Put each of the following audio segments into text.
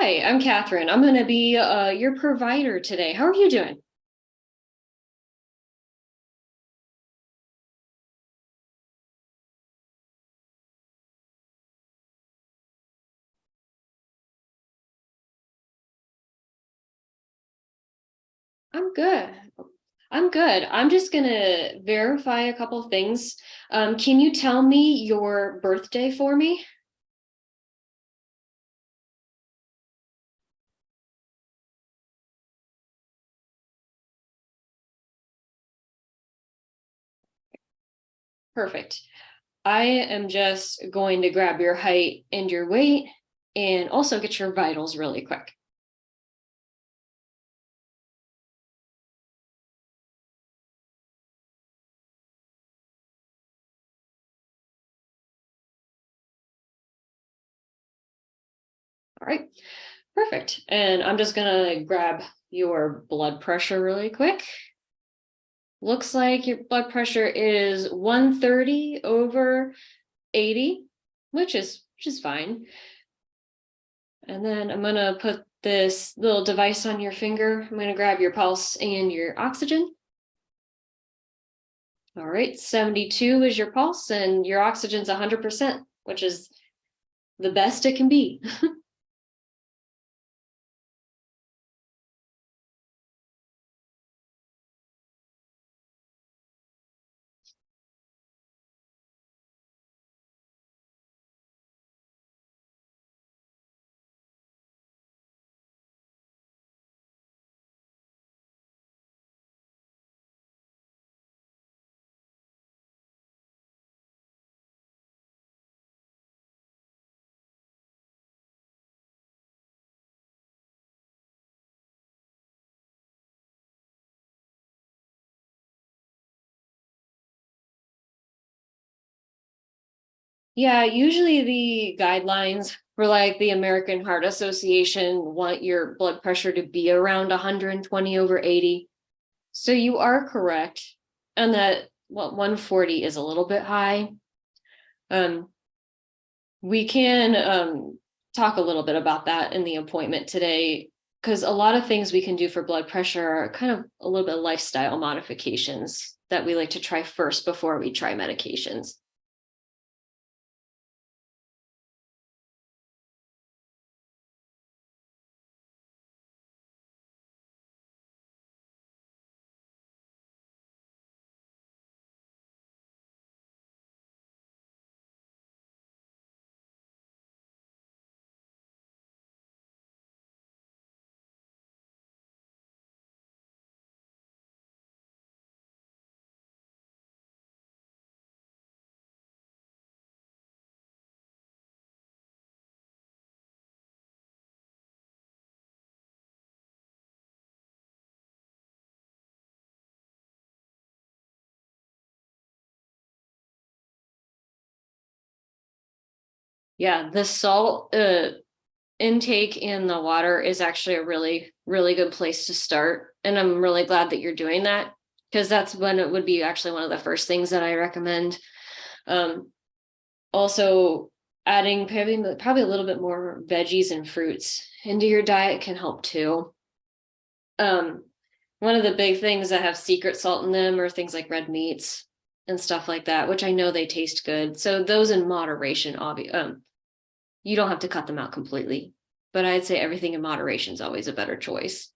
Hi, I'm Katherine. I'm going to be your provider today. How are you doing? I'm good. I'm good. I'm just going to verify a couple things. Can you tell me your birthday for me? Perfect. I am just going to grab your height and your weight and also get your vitals really quick. All right, perfect. And I'm just going to grab your blood pressure really quick. Looks like your blood pressure is 130 over 80, which is fine. And then I'm gonna put this little device on your finger. I'm gonna grab your pulse and your oxygen. All right, 72 is your pulse and your oxygen's 100%, which is the best it can be. Yeah, usually the guidelines for like the American Heart Association want your blood pressure to be around 120 over 80. So you are correct. And that 140 is a little bit high. Um, we can talk a little bit about that in the appointment today, because a lot of things we can do for blood pressure are kind of a little bit of lifestyle modifications that we like to try first before we try medications. Yeah, the salt intake in the water is actually a really, really good place to start. And I'm really glad that you're doing that, because that's when it would be actually one of the first things that I recommend. Um, Also, adding probably a little bit more veggies and fruits into your diet can help too. Um, One of the big things that have secret salt in them are things like red meats and stuff like that, which I know they taste good. So those in moderation, you don't have to cut them out completely, but I'd say everything in moderation is always a better choice.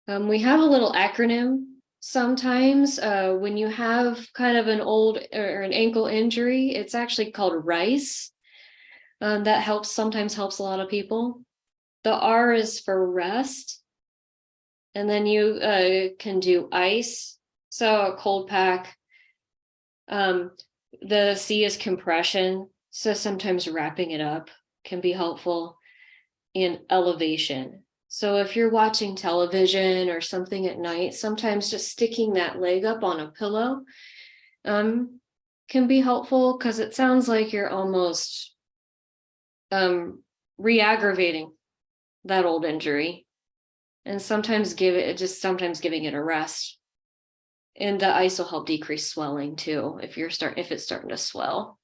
We have a little acronym sometimes when you have kind of an old or an ankle injury. It's actually called RICE. That sometimes helps a lot of people. The R is for rest. And then you can do ice, so a cold pack. The C is compression, so sometimes wrapping it up can be helpful. And elevation. So if you're watching television or something at night, sometimes just sticking that leg up on a pillow can be helpful, because it sounds like you're almost re-aggravating that old injury. And sometimes giving it a rest. And the ice will help decrease swelling too, if it's starting to swell.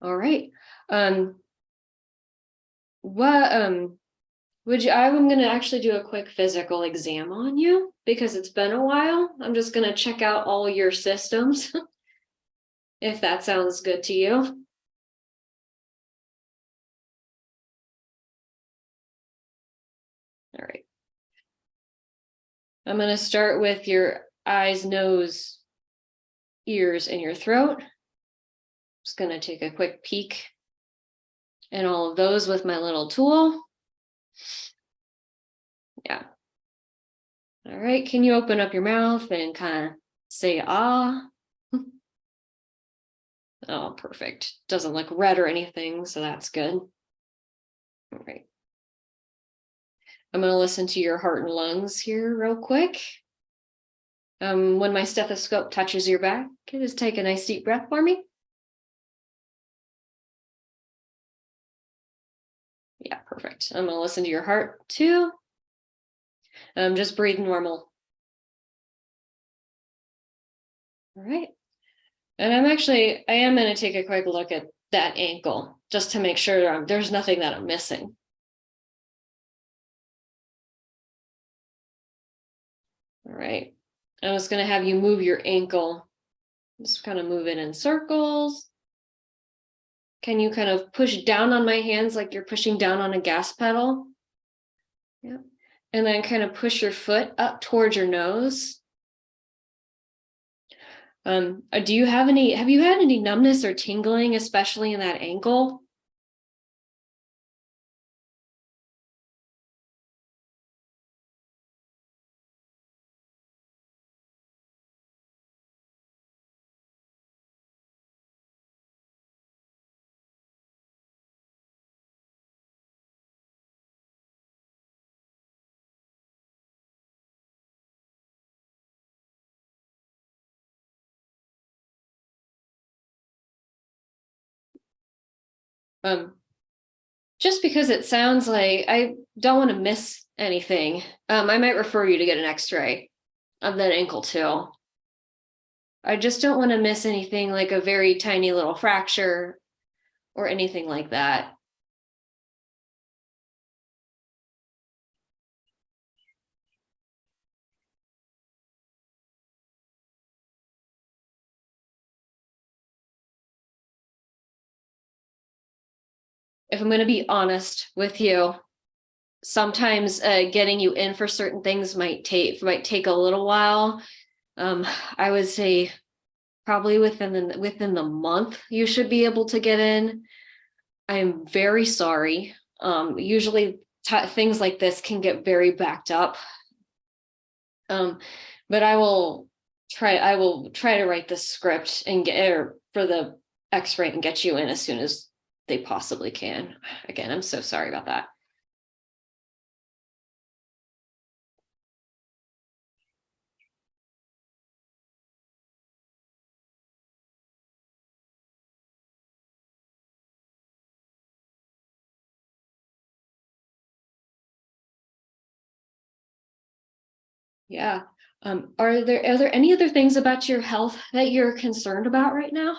All right. I'm going to actually do a quick physical exam on you because it's been a while. I'm just going to check out all your systems, if that sounds good to you. All right. I'm going to start with your eyes, nose, ears, and your throat. Just going to take a quick peek in all of those with my little tool. Yeah. All right. Can you open up your mouth and kind of say ah? Oh, perfect. Doesn't look red or anything, so that's good. All right. I'm going to listen to your heart and lungs here real quick. When my stethoscope touches your back, just take a nice deep breath for me. Yeah, perfect. I'm going to listen to your heart too. Just breathe normal. All right. And I am going to take a quick look at that ankle just to make sure there's nothing that I'm missing. All right. I'm just going to have you move your ankle. Just kind of move it in circles. Can you kind of push down on my hands like you're pushing down on a gas pedal? Yeah. And then kind of push your foot up towards your nose. Have you had any numbness or tingling, especially in that ankle? Just because it sounds like I don't want to miss anything, I might refer you to get an X-ray of that ankle too. I just don't want to miss anything like a very tiny little fracture or anything like that. If I'm going to be honest with you, sometimes getting you in for certain things might take a little while. I would say probably within the month you should be able to get in. I'm very sorry. Usually things like this can get very backed up. But I will try to write the script and for the X-ray and get you in as soon as they possibly can. Again, I'm so sorry about that. Yeah. Are there any other things about your health that you're concerned about right now?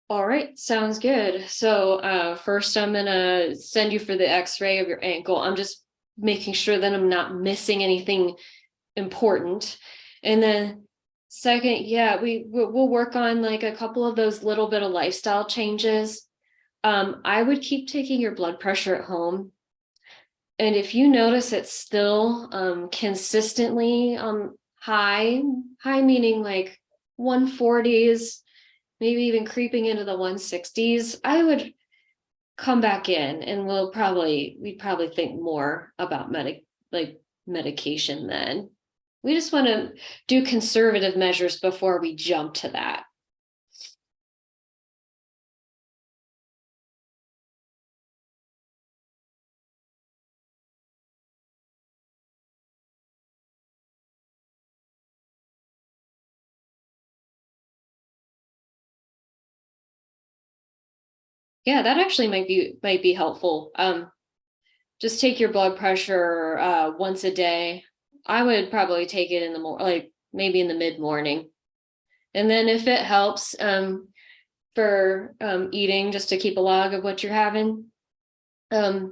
All right, sounds good. So first I'm gonna send you for the x-ray of your ankle. I'm just making sure that I'm not missing anything important. And then second, yeah, we'll work on like a couple of those little bit of lifestyle changes. I would keep taking your blood pressure at home. And if you notice it's still consistently high meaning like 140s, maybe even creeping into the 160s, I would come back in and we'd probably think more about medication then. We just want to do conservative measures before we jump to that. Yeah, that actually might be helpful. Just take your blood pressure once a day. I would probably take it in the like maybe in the mid morning, and then if it helps for eating, just to keep a log of what you're having, then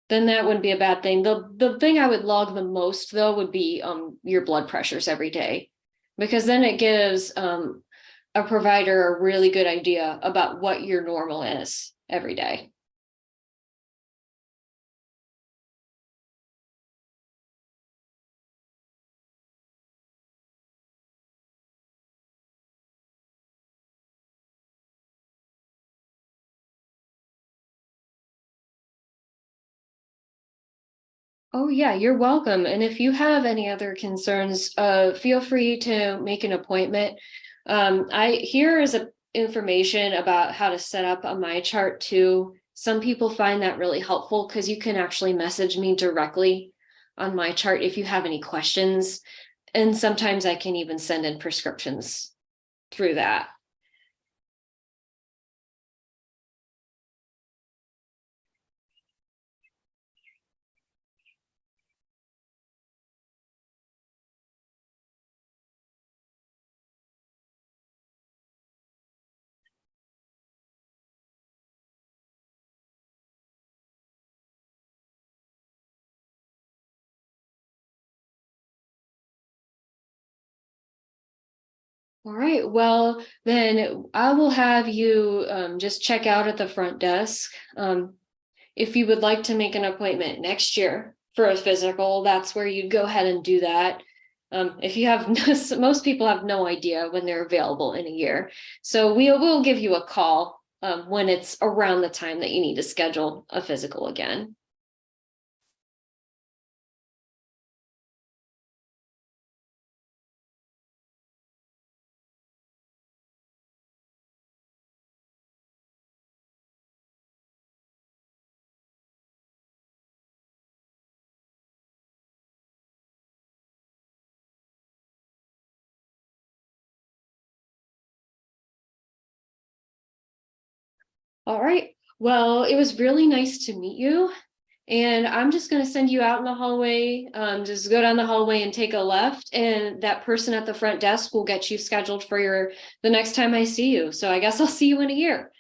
that wouldn't be a bad thing. The thing I would log the most though would be your blood pressures every day, because then it gives a provider a really good idea about what your normal is every day. Oh yeah, you're welcome. And if you have any other concerns, feel free to make an appointment. Here is a information about how to set up a My Chart too. Some people find that really helpful because you can actually message me directly on My Chart if you have any questions. And sometimes I can even send in prescriptions through that. All right, well, then I will have you just check out at the front desk. If you would like to make an appointment next year for a physical, that's where you'd go ahead and do that. If you have, most people have no idea when they're available in a year. So we'll give you a call when it's around the time that you need to schedule a physical again. All right. Well, it was really nice to meet you. And I'm just going to send you out in the hallway. Just go down the hallway and take a left, and that person at the front desk will get you scheduled for the next time I see you. So I guess I'll see you in a year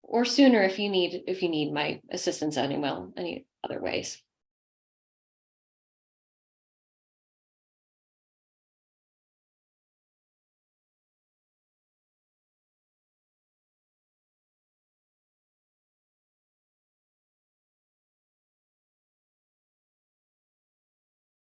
or sooner if you need my assistance any other ways.